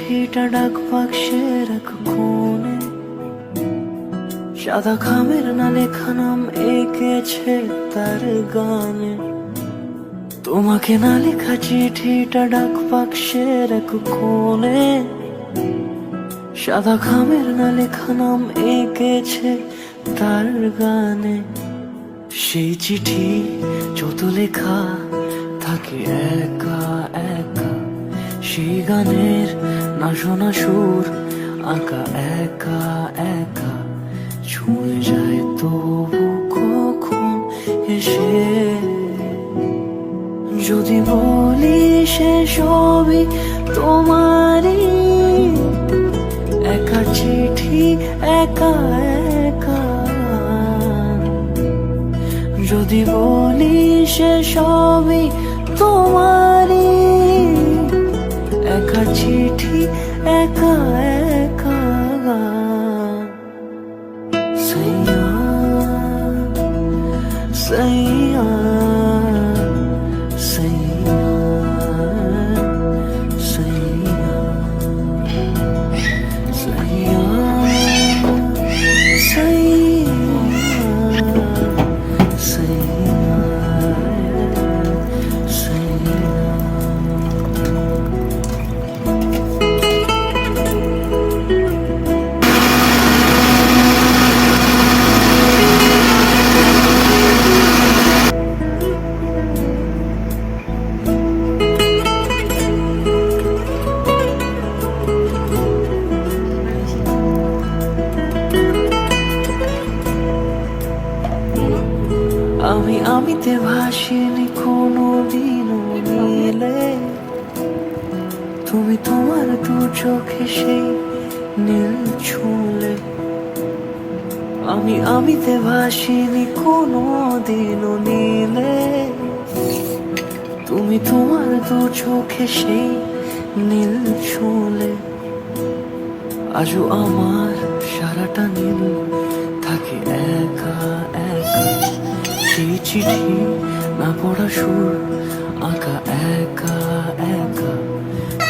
চিঠিটা ডাক বাক্সের এক কোণে, সাদা খামের না লেখা নাম এঁকেছে তার গানে। তোমাকে না লেখা চিঠিটা ডাক বাক্সের এক কোণে, সাদা খামের না লেখা নাম এঁকেছে তার গানে। সেই চিঠি যত লেখা থাকে একা একা, সেই গানের না শোনা সুর আঁকা একা একা, ছুঁয়ে যায় তবু কখন এসে। যদি বলি সে সবই তোমারই, একা চিঠি একা একা। যদি বলি সে সবই তোমারই, একা চিঠি একা একা। সাইয়া সাইয়া সাইয়া সাইয়া সাইয়া আমিতে ভাসিনি কোনোদিনও নীলে, তুমি তোমার দু চোখে সেই নীল ছুঁলে। আমিতে ভাসিনি কোনোদিনও নীলে, তুমি তোমার দু চোখে সেই নীল ছুঁলে। আজও আমার সারাটা নীল থাকে একা একা, সেই চিঠি না পড়া সুর আঁকা একা একা,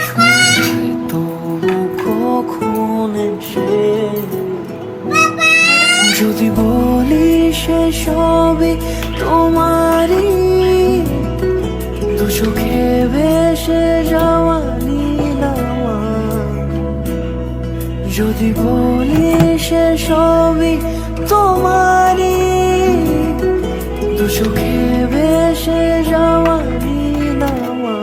ছুঁয়ে যায় তবু কখন এসে। যদি বলি সে সবই তোমারই, দু চোখে ভেসে যাওয়া নীলামা। যদি বলি সে সবই তোমারই, দু চোখে ভেসে যাওয়া নীলামা।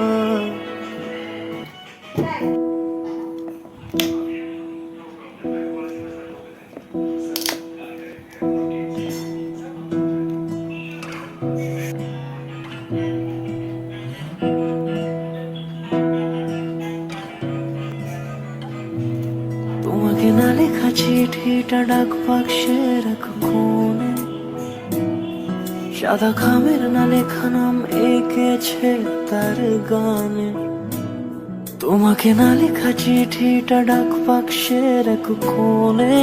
তোমাকে না লেখা চিঠিটা ডাক বাক্সের এক কোণে, সাদা খামের না লেখা নাম এঁকেছে তার গানে। তোমাকে না লেখা চিঠিটা ডাক বাক্সের এক কোণে।